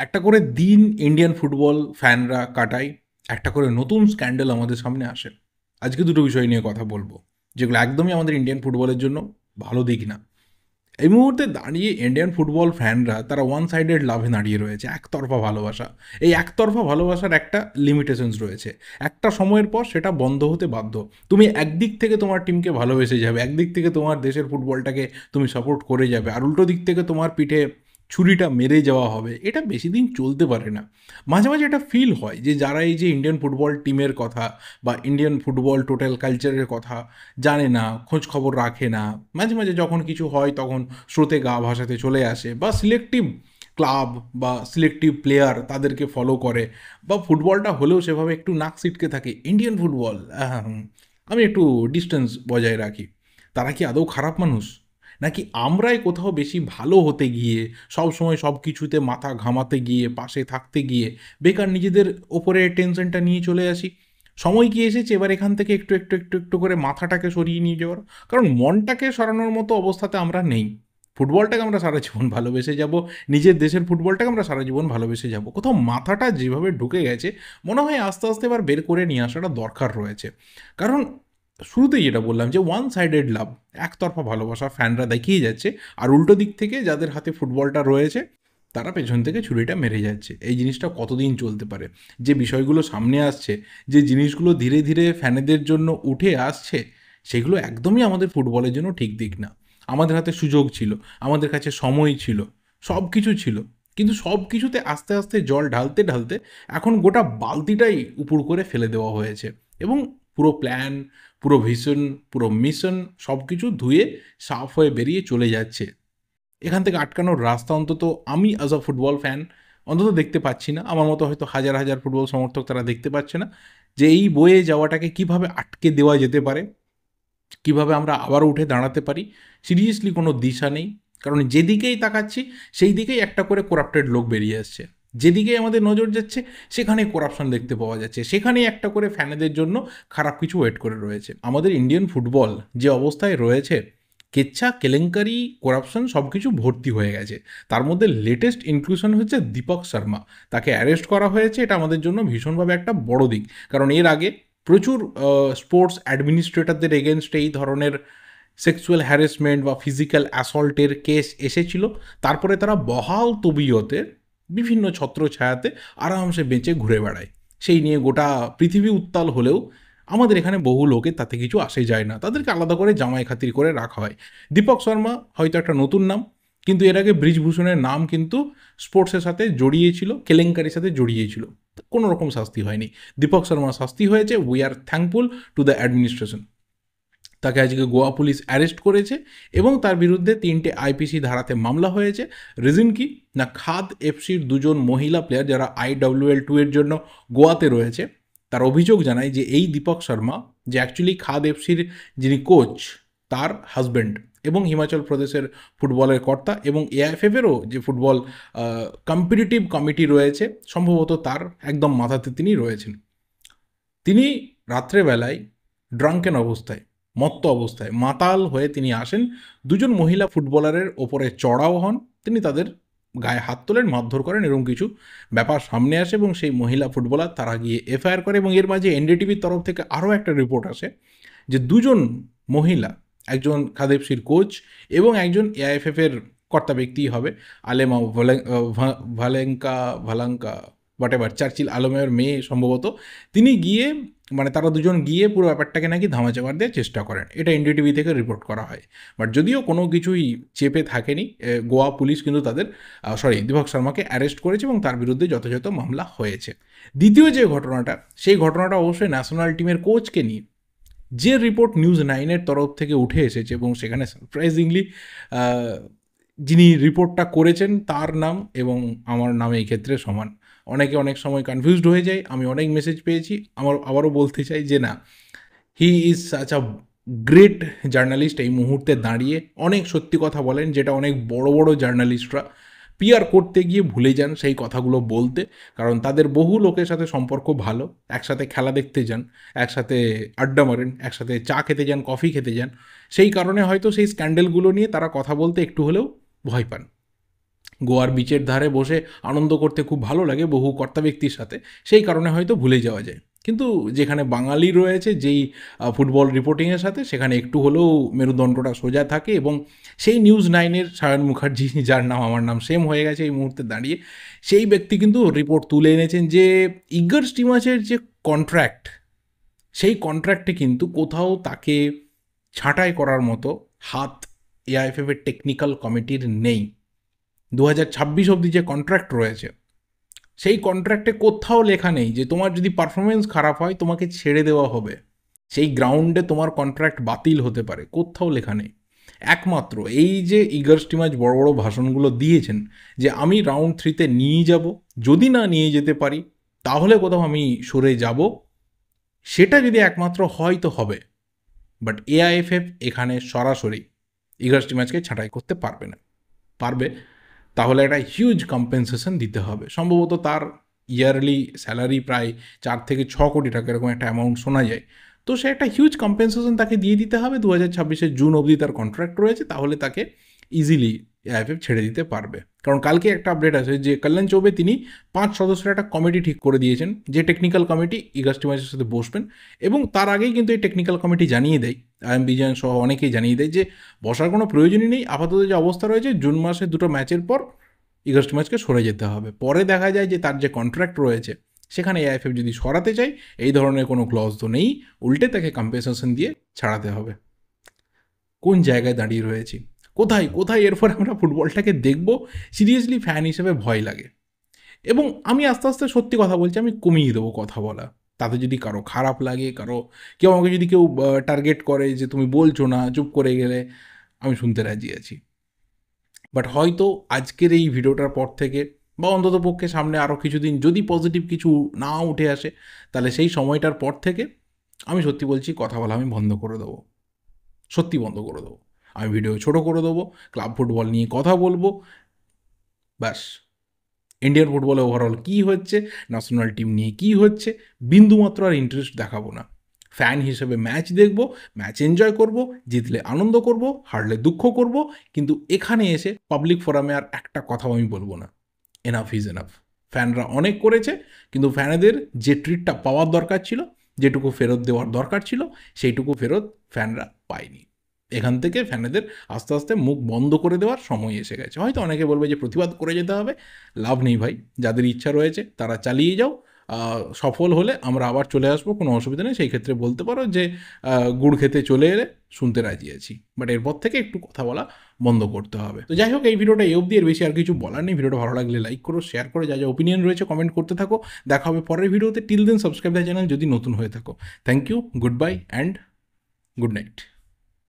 একটা করে দিন ইন্ডিয়ান ফুটবল ফ্যানরা কাটায়, একটা করে নতুন স্ক্যান্ডাল আমাদের সামনে আসে। আজকে দুটো বিষয় নিয়ে কথা বলবো, যেগুলো একদমই আমাদের ইন্ডিয়ান ফুটবলের জন্য ভালো দিক না। এই মুহূর্তে দাঁড়িয়ে ইন্ডিয়ান ফুটবল ফ্যানরা তারা ওয়ান সাইডেড লাভে দাঁড়িয়ে রয়েছে, একতরফা ভালোবাসা। এই একতরফা ভালোবাসার একটা লিমিটেশনস রয়েছে। একটা সময়ের পর সেটা বন্ধ হতে বাধ্য। তুমি একদিক থেকে তোমার টিমকে ভালোবেসে যাবে, একদিক থেকে তোমার দেশের ফুটবলটাকে তুমি সাপোর্ট করে যাবে, আর উল্টো দিক থেকে তোমার পিঠে ছুরিটা মেরে যাওয়া হবে। এটা বেশি দিন চলতে পারে না। মাঝে মাঝে এটা ফিল হয় যে যারা এই যে ইন্ডিয়ান ফুটবল টিমের কথা বা ইন্ডিয়ান ফুটবল টোটাল কালচারের কথা জানে না, খোঁজ খবর রাখে না, মাঝে মাঝে যখন কিছু হয় তখন স্রোতে গা ভাসাতে চলে আসে, বা সিলেক্টিভ ক্লাব বা সিলেক্টিভ প্লেয়ার তাদেরকে ফলো করে, বা ফুটবলটা হলেও সেভাবে একটু নাক সিটকে থাকে, ইন্ডিয়ান ফুটবল আমি একটু ডিস্টেন্স বজায় রাখি। তারা কি আদৌ খারাপ মানুষ, নাকি আমরাই কোথাও বেশি ভালো হতে গিয়ে, সব সময় সব কিছুতে মাথা ঘামাতে গিয়ে, পাশে থাকতে গিয়ে বেকার নিজেদের ওপরে টেনশনটা নিয়ে চলে আসি? সময় কি এসেছে এবার এখান থেকে একটু একটু একটু একটু করে মাথাটাকে সরিয়ে নিয়ে যাওয়ার? কারণ মনটাকে সরানোর মতো অবস্থাতে আমরা নেই। ফুটবলটাকে আমরা সারা জীবন ভালোবেসে যাব, নিজের দেশের ফুটবলটাকে আমরা সারা জীবন ভালোবেসে যাব। কোথাও মাথাটা যেভাবে ঢুকে গেছে, মনে হয় আস্তে আস্তে এবার বের করে নিয়ে আসাটা দরকার রয়েছে। কারণ শুরুতেই যেটা বললাম যে ওয়ান সাইডেড লাভ, একতরফা ভালোবাসা ফ্যানরা দেখিয়ে যাচ্ছে, আর উল্টো দিক থেকে যাদের হাতে ফুটবলটা রয়েছে তারা পেছন থেকে ছুরিটা মেরে যাচ্ছে। এই জিনিসটা কতদিন চলতে পারে? যে বিষয়গুলো সামনে আসছে, যে জিনিসগুলো ধীরে ধীরে ফ্যানেদের জন্য উঠে আসছে, সেগুলো একদমই আমাদের ফুটবলের জন্য ঠিক দিক না। আমাদের হাতে সুযোগ ছিল, আমাদের কাছে সময় ছিল, সব কিছু ছিল, কিন্তু সব কিছুতে আস্তে আস্তে জল ঢালতে ঢালতে এখন গোটা বালতিটাই উপুড় করে ফেলে দেওয়া হয়েছে। এবং পুরো প্ল্যান, পুরো ভিশন, পুরো মিশন সব কিছু ধুয়ে সাফ হয়ে বেরিয়ে চলে যাচ্ছে। এখান থেকে আটকানোর রাস্তা অন্তত আমি অ্যাজ আ ফুটবল ফ্যান অন্তত দেখতে পাচ্ছি না। আমার মতো হয়তো হাজার হাজার ফুটবল সমর্থক তারা দেখতে পাচ্ছে না যে এই বয়ে যাওয়াটাকে কিভাবে আটকে দেওয়া যেতে পারে, কিভাবে আমরা আবারও উঠে দাঁড়াতে পারি। সিরিয়াসলি কোনো দিশা নেই। কারণ যেদিকেই তাকাচ্ছি সেই দিকেই একটা করে করাপ্টেড লোক বেরিয়ে আসছে। যেদিকেই আমাদের নজর যাচ্ছে সেখানেই করাপশন দেখতে পাওয়া যাচ্ছে, সেখানেই একটা করে ফ্যানেদের জন্য খারাপ কিছু ওয়েট করে রয়েছে। আমাদের ইন্ডিয়ান ফুটবল যে অবস্থায় রয়েছে, কেচ্ছা, কেলেঙ্কারি, করাপশন সব কিছু ভর্তি হয়ে গেছে। তার মধ্যে লেটেস্ট ইনক্লুশন হচ্ছে দীপক শর্মা। তাকে অ্যারেস্ট করা হয়েছে, এটা আমাদের জন্য ভীষণভাবে একটা বড় দিক। কারণ এর আগে প্রচুর স্পোর্টস অ্যাডমিনিস্ট্রেটরদের এগেনস্ট এই ধরনের সেক্সুয়াল হ্যারাসমেন্ট বা ফিজিক্যাল অ্যাসল্টের কেস এসেছিল। তারপরে তারা বহাল তবিয়তে বিভিন্ন ছত্রছায়াতে আরামসে বেঁচে ঘুরে বেড়ায়। সেই নিয়ে গোটা পৃথিবী উত্তাল হলেও আমাদের এখানে বহু লোকের তাতে কিছু আসে যায় না, তাদেরকে আলাদা করে জামাই খাতির করে রাখা হয়। দীপক শর্মা হয়তো একটা নতুন নাম, কিন্তু এর আগে ব্রিজভূষণের নাম কিন্তু স্পোর্টসের সাথে জড়িয়েছিল, কেলেঙ্কারির সাথে জড়িয়েছিল, কোনো রকম শাস্তি হয়নি। দীপক শর্মার শাস্তি হয়েছে, we are thankful to the administration. তাকে আজকে গোয়া পুলিশ অ্যারেস্ট করেছে এবং তার বিরুদ্ধে 3টে আইপিসি ধারাতে মামলা হয়েছে। রিজন কি না, খাদ এফসির দুজন মহিলা প্লেয়ার যারা IWL 2 এর জন্য গোয়াতে রয়েছে, তার অভিযোগ জানায় যে এই দীপক শর্মা, যে অ্যাকচুয়ালি খাদ এফসির যিনি কোচ, তার হাজব্যান্ড, এবং হিমাচল প্রদেশের ফুটবলের কর্তা, এবং AIFFেরও যে ফুটবল কম্পিটিটিভ কমিটি রয়েছে, সম্ভবত তার একদম মাথাতে তিনি রয়েছেন। তিনি রাত্রেবেলায় ড্রাঙ্কেন অবস্থায়, মত্ত অবস্থায়, মাতাল হয়ে তিনি আসেন, দুজন মহিলা ফুটবলারের ওপরে চড়াও হন, তিনি তাদের গায়ে হাত তোলেন, মারধর করেন, এরকম কিছু ব্যাপার সামনে আসে এবং সেই মহিলা ফুটবলার তারা গিয়ে FIR করে। এবং এর মাঝে NDTVর তরফ থেকে আরও একটা রিপোর্ট আসে যে দুজন মহিলা, একজন খাদেবসির কোচ এবং একজন AIFFের কর্তা ব্যক্তিই হবে, আলেমা ভালেঙ্কা ভালাঙ্কা হোয়াট এভার, চার্চিল আলমের মেয়ে সম্ভবত, তিনি গিয়ে, মানে তারা দুজন গিয়ে পুরো ব্যাপারটাকে নাকি ধামাচাপা দেওয়ার চেষ্টা করেন। এটা NDTV থেকে রিপোর্ট করা হয়। বাট যদিও কোনো কিছুই চেপে থাকেনি, গোয়া পুলিশ কিন্তু তাদের দীপক শর্মাকে অ্যারেস্ট করেছে এবং তার বিরুদ্ধে যথাযথ মামলা হয়েছে। দ্বিতীয় যে ঘটনাটা, সেই ঘটনাটা অবশ্যই ন্যাশনাল টিমের কোচকে নিয়ে। যে রিপোর্ট News9-এর তরফ থেকে উঠে এসেছে এবং সেখানে সারপ্রাইজিংলি যিনি রিপোর্টটা করেছেন তার নাম এবং আমার নাম এই ক্ষেত্রে সমান। অনেকে অনেক সময় কনফিউজড হয়ে যায়, আমি অনেক মেসেজ পেয়েছি। আমার আবারও বলতে চাই যে না, he is such a great journalist. এই মুহূর্তে দাঁড়িয়ে অনেক সত্যি কথা বলেন, যেটা অনেক বড় বড় জার্নালিস্টরা PR করতে গিয়ে ভুলে যান সেই কথাগুলো বলতে। কারণ তাদের বহু লোকের সাথে সম্পর্ক ভালো, একসাথে খেলা দেখতে যান, একসাথে আড্ডা মারেন, একসাথে চা খেতে যান, কফি খেতে যান। সেই কারণে হয়তো সেই স্ক্যান্ডেলগুলো নিয়ে তারা কথা বলতে একটু হলেও ভয় পান। গোয়ার বিচের ধারে বসে আনন্দ করতে খুব ভালো লাগে বহু কর্তা ব্যক্তির সাথে, সেই কারণে হয়তো ভুলে যাওয়া যায়। কিন্তু যেখানে বাঙালি রয়েছে যেই ফুটবল রিপোর্টিংয়ের সাথে, সেখানে একটু হলেও মেরুদণ্ডটা সোজা থাকে। এবং সেই নিউজ 9-এর সায়ন মুখার্জি, যার নাম আমার নাম সেম হয়ে গেছে এই মুহূর্তে দাঁড়িয়ে, সেই ব্যক্তি কিন্তু রিপোর্ট তুলে এনেছেন যে ইগর স্টিমাচের যে কন্ট্রাক্ট, সেই কন্ট্রাক্টে কিন্তু কোথাও তাকে ছাঁটাই করার মতো হাত এআইএফএফের টেকনিক্যাল কমিটির নেই। 2026 অবধি যে কন্ট্রাক্ট রয়েছে, সেই কন্ট্রাক্টে কোথাও লেখা নেই যে তোমার যদি পারফরমেন্স খারাপ হয় তোমাকে ছেড়ে দেওয়া হবে, সেই গ্রাউন্ডে তোমার কন্ট্রাক্ট বাতিল হতে পারে, কোথাও লেখা নেই। একমাত্র এই যে ইগর স্টিমাচ বড় বড় ভাষণগুলো দিয়েছেন যে আমি রাউন্ড 3-তে নিয়ে যাব, যদি না নিয়ে যেতে পারি তাহলে কোথাও আমি সরে যাব, সেটা যদি একমাত্র হয় তো হবে। বাট এআইএফএফ এখানে সরাসরি ইগর স্টিমাচকে ছাঁটাই করতে পারবে না। পারবে তাহলে একটা হিউজ কম্পেনসেশন দিতে হবে। সম্ভবত তার ইয়ারলি স্যালারি প্রায় 4 থেকে 6 কোটি টাকা এরকম একটা অ্যামাউন্ট শোনা যায়। তো সে একটা হিউজ কম্পেনসেশন তাকে দিয়ে দিতে হবে। 2026 জুন অবধি তার কন্ট্রাক্ট রয়েছে, তাহলে তাকে ইজিলি এআইএফএফ ছেড়ে দিতে পারবে। কারণ কালকে একটা আপডেট আছে যে কল্যাণ চৌবে তিনি 5 সদস্যের একটা কমিটি ঠিক করে দিয়েছেন, যে টেকনিক্যাল কমিটি ইগর স্টিমাচের সাথে বসবেন। এবং তার আগেই কিন্তু এই টেকনিক্যাল কমিটি জানিয়ে দেয়, আইএম বিজয়ন সহ অনেকেই জানিয়ে দেয় যে বসার কোনো প্রয়োজনই নেই। আপাতত যে অবস্থা রয়েছে, জুন মাসে 2টো ম্যাচের পর ইগর স্টিমাচকে সরে যেতে হবে। পরে দেখা যায় যে তার যে কন্ট্রাক্ট রয়েছে সেখানে এআইএফএফ যদি সরাতে চায়, এই ধরনের কোনো ক্লজ তো নেই, উল্টে তাকে কম্পেনসেশন দিয়ে ছাড়াতে হবে। কোন জায়গায় দাঁড়িয়ে রয়েছি, কোথায় কোথায় এরপর আমরা ফুটবলটাকে দেখব, সিরিয়াসলি ফ্যান হিসেবে ভয় লাগে। এবং আমি আস্তে আস্তে সত্যি কথা বলছি, আমি কমিয়ে দেবো কথা বলা। তাতে যদি কারো খারাপ লাগে, কেউ আমাকে যদি কেউ টার্গেট করে যে তুমি বলছো না, চুপ করে গেলে, আমি শুনতে রাজি আছি। বাট হয়তো আজকের এই ভিডিওটার পর থেকে, বা অন্তত পক্ষে সামনে আরও কিছুদিন যদি পজিটিভ কিছু না উঠে আসে, তাহলে সেই সময়টার পর থেকে আমি সত্যি বলছি কথা বলা আমি বন্ধ করে দেবো, সত্যি বন্ধ করে দেবো। আমি ভিডিও ছোট করে দেবো, ক্লাব ফুটবল নিয়ে কথা বলবো, ব্যাস। ইন্ডিয়ান ফুটবলে ওভারঅল কী হচ্ছে, ন্যাশনাল টিম নিয়ে কী হচ্ছে, বিন্দুমাত্র আর ইন্টারেস্ট দেখাবো না। ফ্যান হিসেবে ম্যাচ দেখব, ম্যাচ এনজয় করব, জিতলে আনন্দ করব, হারলে দুঃখ করব। কিন্তু এখানে এসে পাবলিক ফোরামে আর একটা কথাও আমি বলবো না। Enough is enough. ফ্যানরা অনেক করেছে, কিন্তু ফ্যানেদের যে ট্রিটটা পাওয়ার দরকার ছিল, যেটুকু ফেরত দেওয়ার দরকার ছিল, সেইটুকু ফেরত ফ্যানরা পায়নি। এখান থেকে ফ্যানেদের আস্তে আস্তে মুখ বন্ধ করে দেওয়ার সময় এসে গেছে। হয়তো অনেকে বলবে যে প্রতিবাদ করে যেতে হবে, লাভ নেই ভাই। যাদের ইচ্ছা রয়েছে তারা চালিয়ে যাও, সফল হলে আমরা আবার চলে আসবো, কোনো অসুবিধা নেই। সেই ক্ষেত্রে বলতে পারো যে গুড় খেতে চলে এলে শুনতে রাজি আছি। বাট এরপর থেকে একটু কথা বলা বন্ধ করতে হবে। তো যাই হোক, এই ভিডিওটা এই অবধি, এর বেশি আর কিছু বলার নেই। ভিডিওটা ভালো লাগলে লাইক করো, শেয়ার করো, যা যা ওপিনিয়ন রয়েছে কমেন্ট করতে থাকো। দেখা হবে পরের ভিডিওতে। Till then subscribe the channel যদি নতুন হয়ে থাকো। Thank you, goodbye and good night.